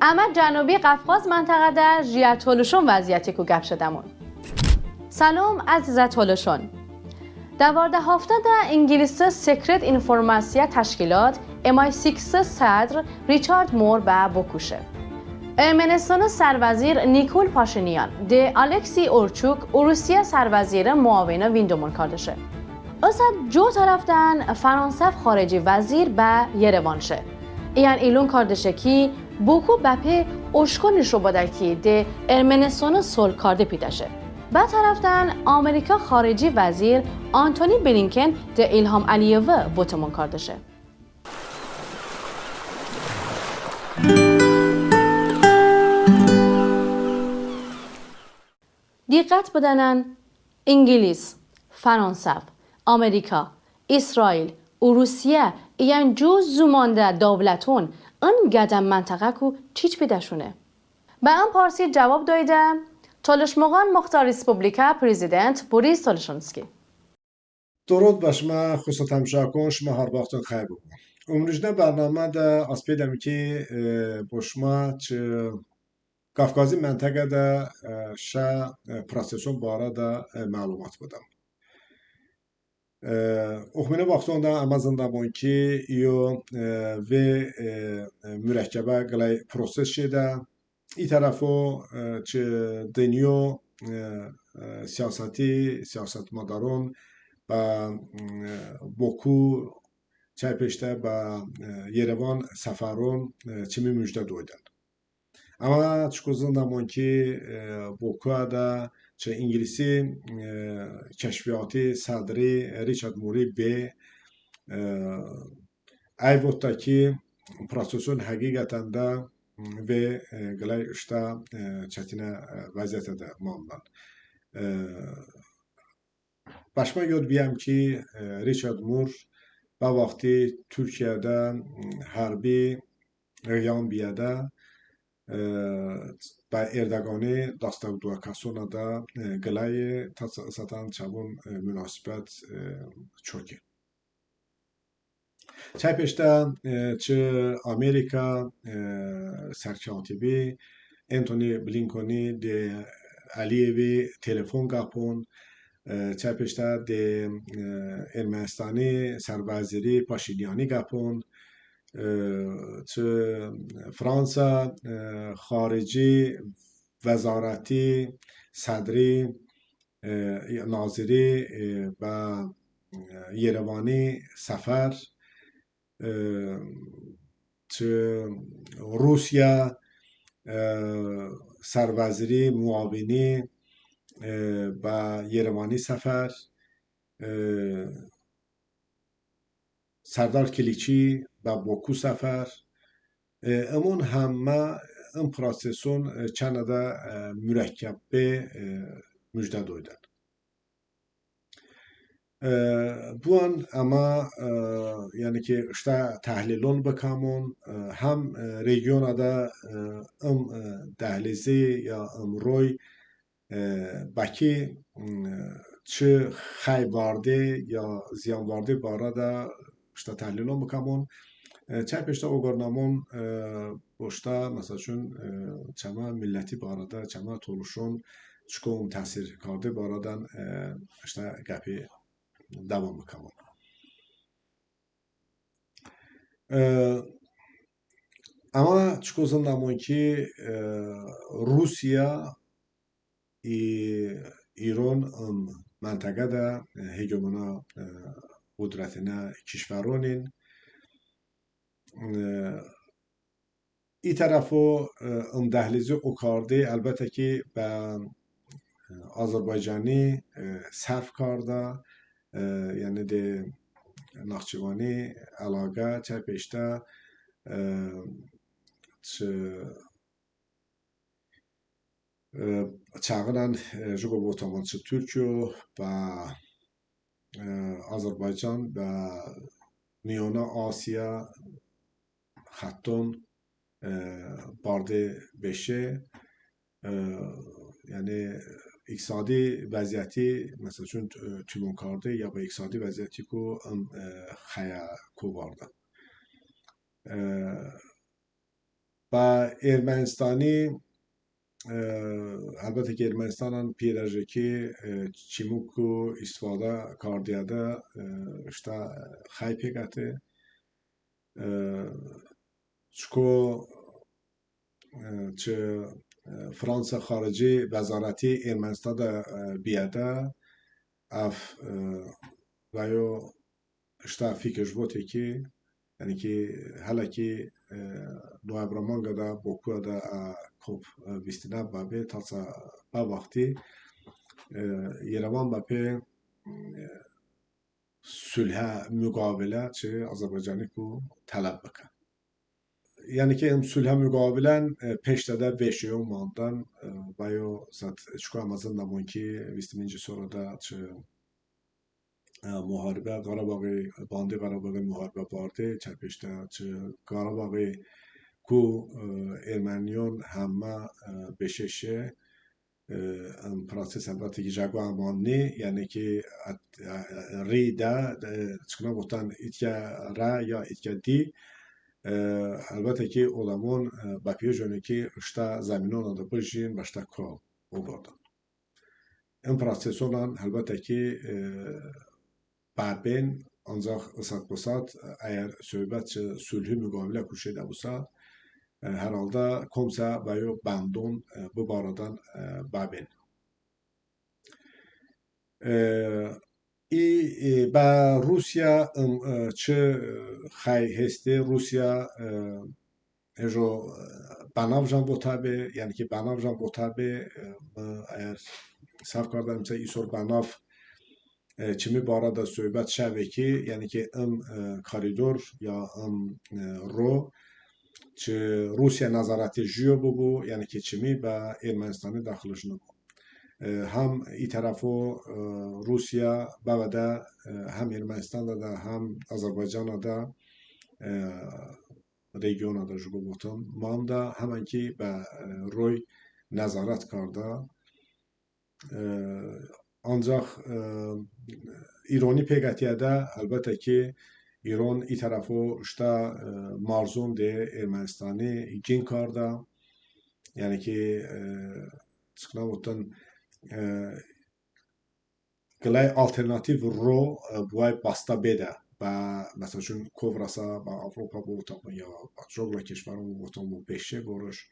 اما جنوبی قفقاز منطقه در جیا تولشون وضعیتی که گپ شدمون. سلام عزیز تولشون. دوارده هفته در انگلیس سکرت اینفورماسیا تشکیلات MI6 صدر ریچارد مور به بکوشه. ارمنستان سروزیر نیکول پاشینیان ده الکسی اورچوک روسیه سروزیر معاون ویندومون کاردشه. اصد جو طرفتن فرانسه خارجی وزیر به یروان شه. این ایلون کاردشه کی بوکو بپی اشکونش رو باده کی ده ارمنستان سول کارده پیدشه. به طرفتن آمریکا خارجی وزیر آنتونی بلینکن ده ایلهام علیوه بوتمون کاردشه. دقت بدنن انگلیس، فرانسه، آمریکا، اسرائیل و روسیه این جز زمانده دولتون انقدر منطقه کو چیچ بیدشونه. به این پارسی جواب دایده تالشمغان مختار ریسپوبلیکا پریزیدنت بوریس تالشنسکی. درود به شما خصوصا تماشاکن شما هر وقتون خیر بگم. امروزنه برنامه دا اسپیدم که با شما چه کافکازی منطقه دا شا پروسسون باره دا معلومات بدم. اخمینه وقتون دا امازن دا بانکی یو و مرکبه گلای پروسس شده این طرفو چه دنیو سیاست مدارون با بوکو چای پشته با یروان سفرون چمی مجده دویدن اما چکوزن دامون که بوکو دا چه انگلیسی کشفیاتی صدری ریچارد موری به ای بوتا که پروسسون حقیقتا دا و گلای اشتا چتینه وضعیت دا ماندن باشما یاد بیام که ریچارد مور با وقتی ترکیه'de harbi eylem biyada با اردگانی داستان دو کسونا دا گلای ساتان چابون مناسبت چوکی. چای پشته چه آمریکا سرکاتبی انتونی بلینکونی ده علیوی تلفن گپون چای پشته ده ارمنستانی سربازیری پاشینیانی گپون چه فرانسه خارجی وزارتی صدری ناظری و یروانی سفر چه روسیه سروزیری معاونی با یروانی سفر سردار کلیچی با بوکو سفر امون همه این پروسسون چند دا مرکب به مجده دویدن بوان اما یعنی که اشتا تحلیلون بکامون هم ریگیون دا ام دهلیزی یا ام روی باکی چه خی وارده یا زیان وارده بارا دا اشتا تحلیلون بکامون چای پشتا اوگرنامون باشتا مثلا چون چما ملتی بارادا چما تولشون چکم تاثیر کرده بارادن اشتا گپی دوام بکنم. اما چکوزن نمون که روسیه ایران منطقه دا هجمونا قدرتنا کشورانین این طرفو دهلیزی اوکارده البته که به آذربایجانی صرف کرده یعنی ده ناخچوانی علاقه چه پیشته چاقنان جگو بوتامان چه ترکیو با آذربایجان و میونا آسیا خطون بارده بشه یعنی اقتصادی وضعیتی مثلا چون تیمون کرده یا با اقتصادی وضعیتی کو خیا کو بارده با ارمنستانی البته که ارمنستان پیرژکی چیموکو استفاده کاردیاده اشتا خی پیگته چکو چه فرانسه خارجی وزارتی ارمنستان بیاده اف ویو اشتا فکرش بوده که یعنی که حالا که نوابرامانگا دا بوکو دا کوپ بیستینا بابه تاسا با وقتی یروان بابه سلح مقابله چه آذربایجانی کو طلب بکن یعنی که ام سلح مقابلا پیش داده وشیو ماندن بایو زد چکو امازن نمون که بیستیمینجی سورا دا چه محاربه قراباغی باندی قراباغی محاربه بارده چپشته چه قراباغی کو ارمنیون همه بششه پروسس البته که جاگو امانی یعنی که ریده چکنا بودن ایتیا را یا ایتیا دی البته که اولمون با پیوجونی که اشتا زمینون دا برژین باشتا که بودن این پروسس olan البته که بعدین ancaq ısat-busat əgər söhbət sülhü müqavilə kuşedə busa, hər halda Komsa və yo Bandon bu baradan babin. با روسیا چه خی هسته روسیا هجو بناو جان بوتابه یعنی که بناو جان بوتابه اگر صرف کردم چه ایسور بناو چمی بارada söhbət şəbə ki, yəni ki koridor ya رو çi Rusiya nazarəti jiyo bu, yəni ki çimi və Ermənistanı daxilişini bu. Ham i tərəfo Rusiya bəvədə həm Ermənistanda da, həm Azərbaycana da regiona da jibo botan. Manda həmən ki bə roy nəzarət karda ancaq ایرانی پیگتیده البته که ایران ای طرفو اشتا مارزون ده ارمنستانی گین کارده یعنی که چکنا بودن گلای آلترناتیو رو بوای باستا بده و مثلا چون کووراسا با اوروپا بودن یا جغل کشورون بودن بو بشه گروش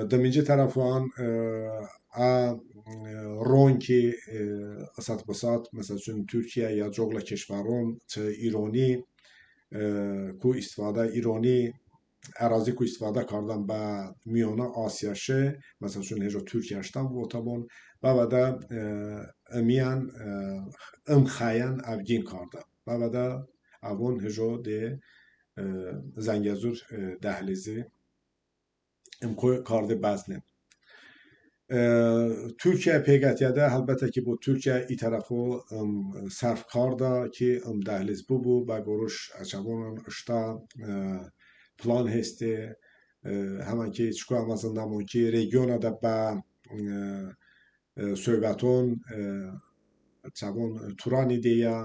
دمینجی طرفوان رون که اسات بسات مثلا چون ترکیه یا جغل کشورون چه ایرانی کو استفاده ایرانی اراضی کو استفاده کردن با میانه آسیاشه مثلا چون هجا ترکیه اشتان بوتابون و بعد امیان خیان افگین کرده و بعد اون هجا ده زنگزور دهلیزی kardı bəznin. Türkiye peygətiyədə əlbəttə ki bu Türkiye i tərəfo sərf karda ki dəhliz bu və qoruş açabonun ışta plan hesti həmən ki çiku amazındamon ki regiona da bə söhbəton çabon Turani deyə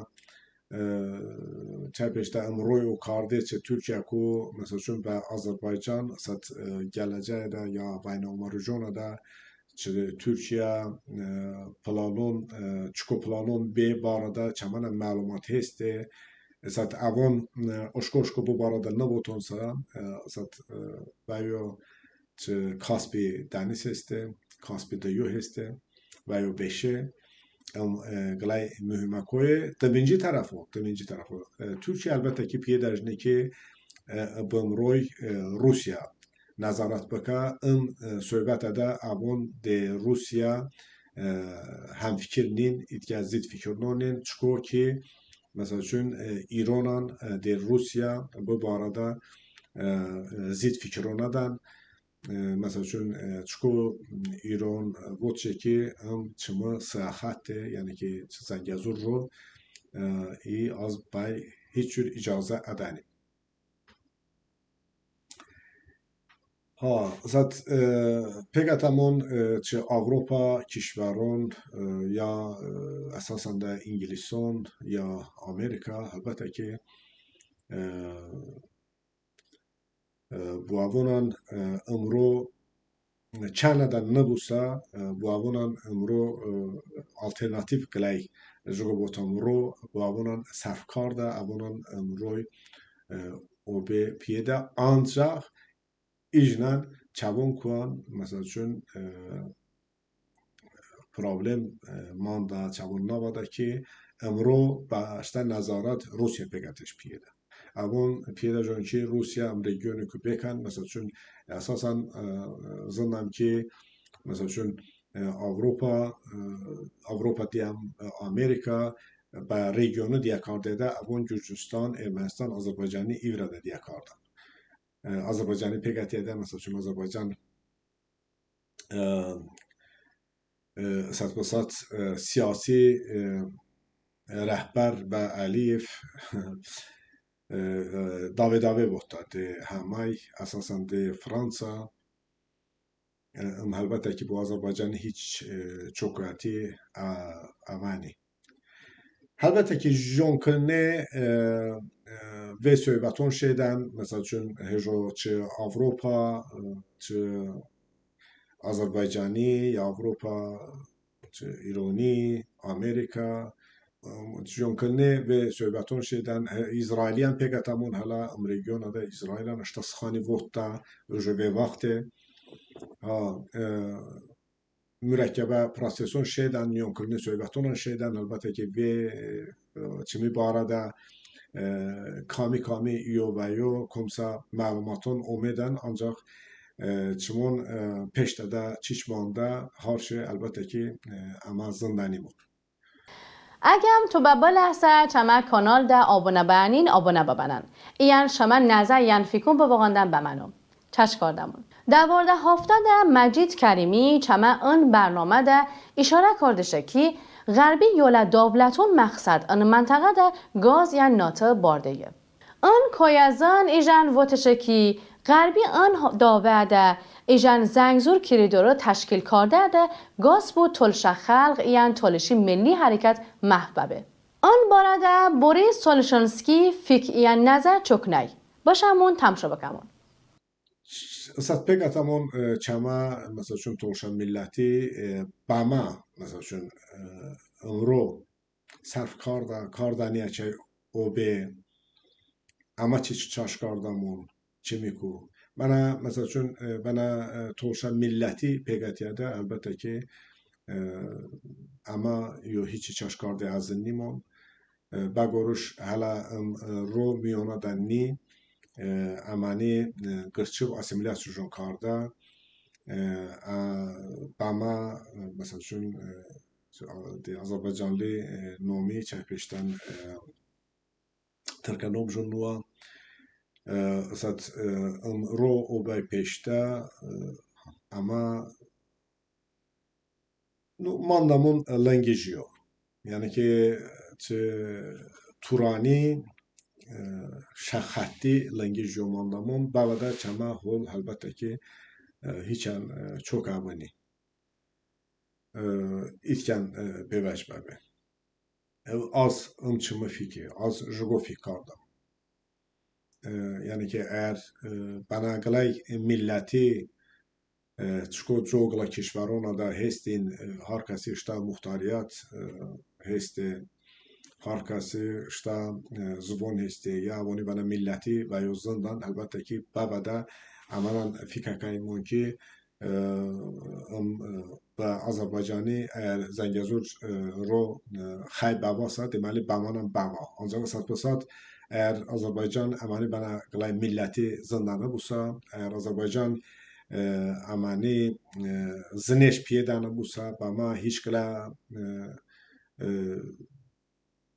çəpəşdə əmroy o kardı çə Türkiye ku məsəl üçün və Azərbaycan sat gələcəkdə ya beynəlmərcona da çə Türkiye planın çiko planın B barada çəmənə məlumat hesti sat avon oşko bu barada nə botonsa sat və yo çə Kaspi dəniz hesti Kaspi də yo hesti və yo beşe قلای مهمکوی دبینجی طرفو ترکیه البته که پیه درجنه که بمروی روسیا نظارت بکه صحبت ده اون ده روسیا هم فکر نین ایتگه زید فکر نونین چکو که مثلا چون ایرانان ده روسیا bu barada زید فکر ندن مثلا چون چکو ایران بود که هم چما سیاحته یعنی که زنگزور رو ای از بای هیچ جور اجازه ادنی ها زد پیگتمون چه آوروپا کشورون یا اساسا ده انگلیسون یا امریکا البته که بوابونان امرو چند دن نبوسا بوابونان امرو آلترناتیف کلی جگو بوتام رو بوابونان سرفکار ده ابونان امروی او به پیده آنجا ایجنان چابون کوان مثلا چون پرابلم مانده چابون نواده که امرو باشتن نظارت روسیه بگتش پیده اون پیده جون که روسیه ام رژیونی که بکن مثلا چون اساسا زنم که مثلا چون Avrupa diyem Amerika به رژیون دیکار داده اون گرجستان ارمنستان آذربایجانی ایران دیکار داد آذربایجانی پیگتی ده مثلا چون آذربایجان سربسات سیاسی رهبر و علیف داوی بود ده همه اساسا ده فرانسا البته که با آذربایجان هیچ چوکاتی اوانی البته که جونکنه و söhbetون şeyden mesela چون هجو چه Avrupa چه آذربایجانی یا Avrupa چه ایرانی آمریکا جونکنه و söhbetون şeyden İsraili هم پیگتمون حالا امریکیون ده İsrail هم اشتاسخانی وقتا جو به وقت مرکبه پروسسون şeyden جونکنه söhbetون şeyden البته که و چمی بارده کامی یو و یو کمسا معلوماتون اومدن ancak چمون پیش داده چیشمانده هرشه البته که اما زندانی بود اگم تو به لحظه چما کانال ده آبونه بانین آبونه ببنن ایان شما نظر یان فیکون بواغاندن بمنم چشکاردمون در ورد هفته ده مجید کریمی چما اون برنامه ده اشاره کرده که غربی یولا دولتون مقصد ان منطقه ده گاز یا ناته باردهیه. ان کویازان ایجان ووتشه که غربی ان داوه ده ایجان زنگزور کریدورو تشکیل کرده ده گاز بود تلش خلق یان تلشی ملی حرکت محببه. ان بارده بوریس سولوشنسکی فکر یان نظر چکنای. باشمون تمشا بکمون. Sad pegatamon çama mesela çun tolşan milleti bama mesela çun امرو صرف کاردانیه چه او به اما چاش کاردامون چه میکو بنا مثلا چون بنا تولشان ملتی پیگتیاده البته که اما یو هیچی چاش کارده از نیمون بگوروش حالا رو میونه دنی امانی گرچه و اسیمیلاسیون کارده بما مثلا چون آذربایجانلی نومی چه پیشتن ترکنوم جنوا اسات رو او بای پیشته اما ماندامون لنگیجیو یعنی که چه تورانی شخصی لنگیجیو ماندامون باوده چما هول البته که هیچن çok abone itken beveç bebe az ımçımı fikir az jugo fikardım yani ki eğer bana galay milleti çko jogla kişvarona da hestin harkası işte muhtariyat hesti harkası işte zubon hesti ya bunu bana milleti ve yozundan elbette ki babada amanan fikakayımın ki و آذربایجانی زنگزور رو خیلی بواسه دیمالی بمانم بما آنجا وسط بسات آذربایجان امانی بنا گلای ملتی زندانه بوسا آذربایجان امانی زنش پیدانه بوسا بما هیچ گلا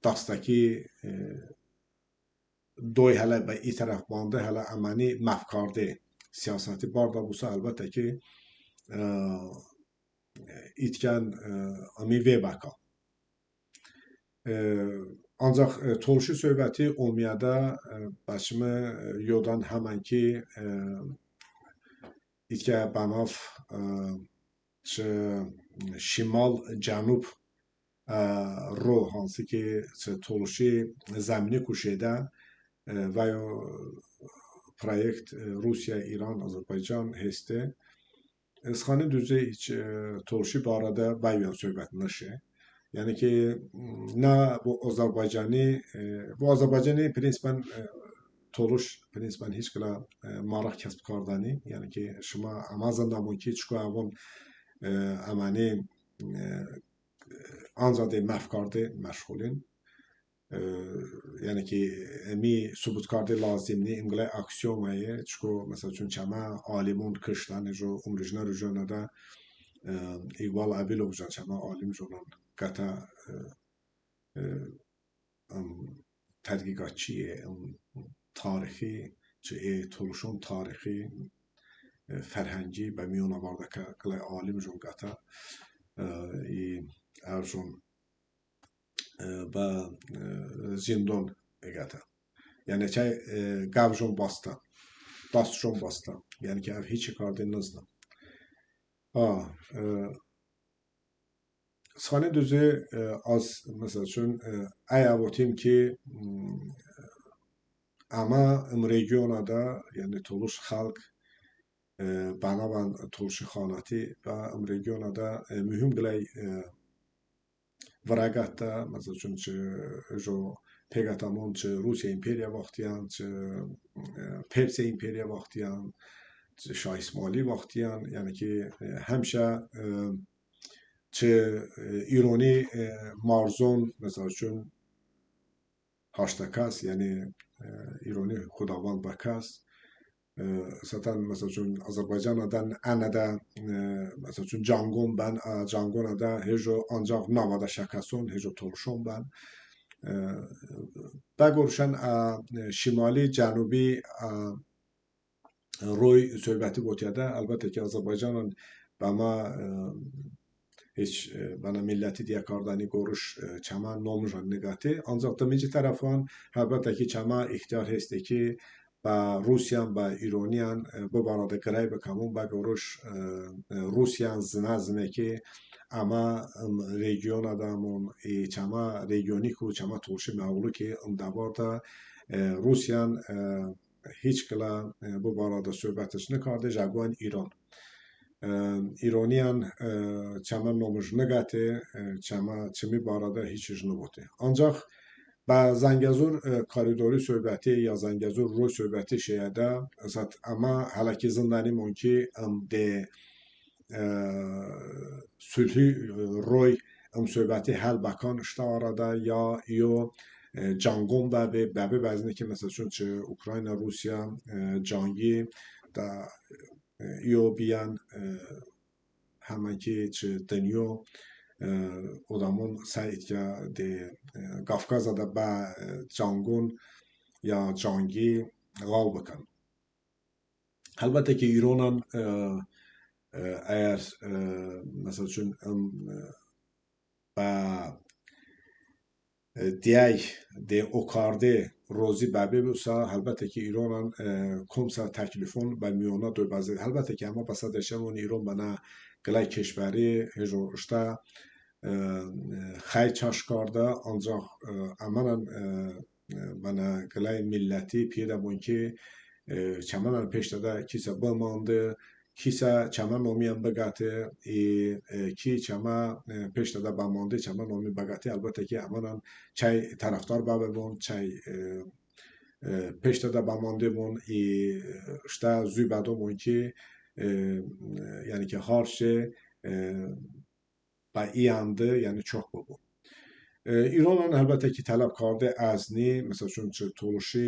داستکی دوی هلا به این طرف بانده هلا امانی مفکارده siyaseti barda busa elbette ki itken ami ve baka. Ancak tolşu söhbəti olmayada başımı yodan hemen ki itke banav şimal canub رو hansı ki tolşu zemini kuşeda ve proyekt Rusiya, İran, Azərbaycan hesdi. Sxani düzü hiç toluşu barada bayyan söhbət nəşi. Yəni ki, nə bu Azərbaycani prinsipən toluş prinsipən heç qıla maraq kəsb kardani. Yəni ki, şuma amazanamon ki, çiko avon əməni anzadə məfkardı məşğulin. Yəni ki, mi subut kardı lazımni imqlay aksiyonayı çiko məsəl üçün çəmə alimun kışdan jo umrijna rüjonada İqbal Əbilov çəmə alim jonan qata tədqiqatçı tarixi toluşun tarixi fərhəngi və miyonavardakı qılay alim jon qata Erjon və zindon qata. Yəni ki, qavjon basta, dastjon basta. Yəni ki, hiç kardinizda. Sxani düzü az məsəl üçün ayavotim ki ama regionada yəni toluş xalq banavan toluşu xanati və regionada mühüm qılay Vragatta, məsəl üçün jo Pegatamon, Rusiya imperiya vaxtiyan, Persiya imperiya vaxtiyan, Şah İsmaili vaxtiyan, yəni ki, həmişə ironi marzon, məsəl üçün haştakas, yəni ironi xudavand bakas, zaten məsəl üçün Azərbaycanadan ənədə məsəl üçün Cangon ben Cangonada hejo ancaq Navada şakason hejo toluşon ben bəqorşan şimali cənubi roy söhbəti botiyada əlbəttə ki Azərbaycanın bəma heç bana milləti diye kardani qoruş çəma nomjan negati ancaq da mici tərəfan əlbəttə ki çəma ixtiyar hesti ki و روسیان و ایرانیان ببارد گرای بکمون و گروش روسیان زنه که اما ریجیون آدمون چما ریجیونی کو چما توش معلو که دوارد روسیان هیچ کلا ببارد صحبتش نکرده جوان ایران ایرانیان چما نموش نگاته چمی بارده هیچیش نبوده ancaq و زنگزور کاریدوری صحبتی یا زنگزور روی صحبتی شیده اما حالا زندانی مونکی ده سلحی روی صحبتی حل بکان اشتا آراده یا ایو جانگون به بزنی که مثلا چون چه اوکراین روسیا جانگی دا ایو بیان همه که چه دنیو odamın sayitga de Qafqazada ba Cangun ya Cangi qav bakan. Əlbəttə ki İranın əgər məsəl üçün ba deyək de okardı روزی بابی بوسا البته که ایران کمسا تکلیفون و میونا دو بازه البته که اما بسا دشمون ایران بنا گلای کشوری هجو اشتا خیلی چاش کرده ancaq amanan bana gılay milleti piydamon ki çamanan peştada kisa bamandı kisa çaman omiyan bagate ki çama peştada bamandı çaman omi bagate elbette ki amanan çay taraftar babamon çay peştada bamandı mon işte zübadomon ki yani ki her şey و ایانده یعنی çok bu. İranın əlbəttə ki tələbkardı əzni, məsəl üçün toluşi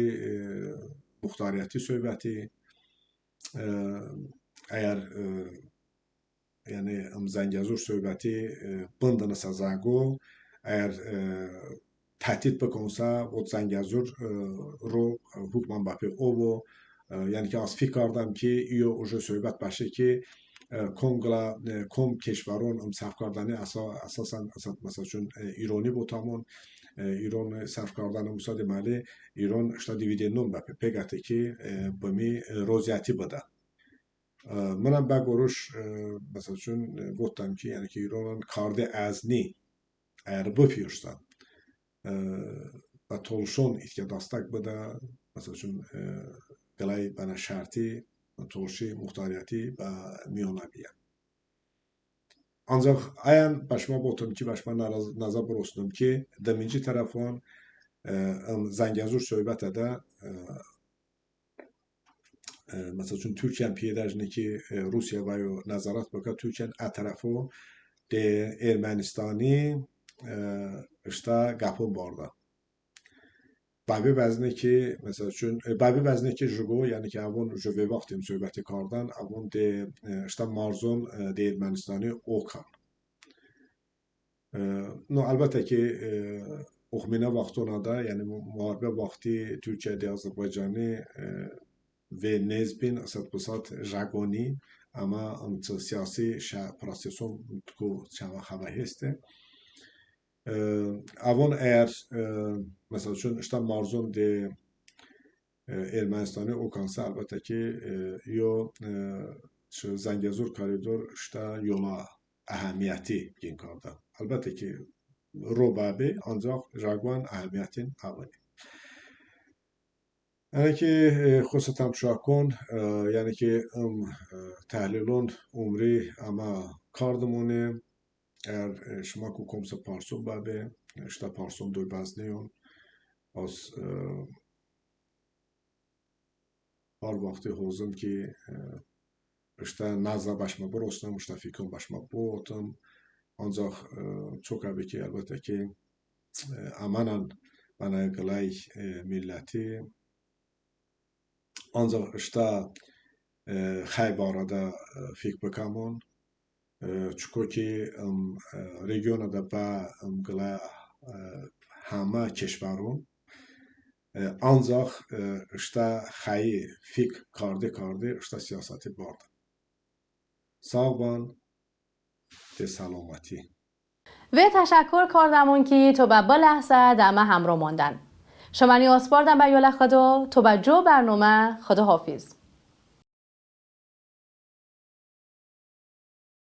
muxtariyyəti söhbəti əgər yəni Zəngəzur söhbəti bındını sazago əgər təhdid bekonsa o Zəngəzur ro hukman bapı ovo yəni ki az fikardam ki iyo ucu söhbət başı ki کم کشوران صرف کردن اساسا مثلا چون ایرانی بودمون ایران صرف کردن موساد مالی ایران اشتا دیویدندون به پیگاته که بمی روزیاتی بده منم با گروش مثلا چون گفتم که یعنی که ایران کارد ازنی اگر بپیرستن و تولشون ایت که دستک بده مثلا چون گلای بنا شرطی توشی مختاریتی و میانویه ancaq ayan başıma botum ki başıma naza borustum ki deminci tarafın Zəngəzur söhbət edə məsəl üçün Türkiyənin piyədəcini ki Rusiya və nəzarət bəka Türkiyənin ətrafı de Ermənistani işte qapın barda. Babi vəzni ki məsəl üçün babi vəzni ki jugo yəni ki avun jove vaxtım söhbəti kardan avun de işte marzun de Ermənistani okan. No əlbəttə ki oxmina vaxtına da yəni müharibə vaxtı Türkiyədə Azərbaycanı ve nezbin asad pusat jagoni ama siyasi prosesun ku çava xava heste. Avon eğer mesela üçün işte marzun de Ermənistani okansa əlbəttə ki yo Zəngəzur koridor işte yola əhəmiyyəti genkarda. Əlbəttə ki robabi ancaq jagwan əhəmiyətin avani. Yəni ki xüsusən şakon yəni ki təhlilon umri ama kardımoni eğer şuma ku komsa parsun babe işte parsun duybazniyon az var vakti hozum ki işte nazla başma borosnum işte fikrim başma boğutum ancaq çok abi ki elbette ki amanan bana qılay milleti ancaq işte xaybarada fikr bekamon çünkü ki regionda ba qıla همه کشورون ancaq işte xayi fikr kardı işte siyaseti bardı. Sağ olun به سلامتی و تشکر کردمون که تو با لحظه دمه همراه ماندن شمانی آسپاردم به یول خدا تو با جو برنامه خدا حافظ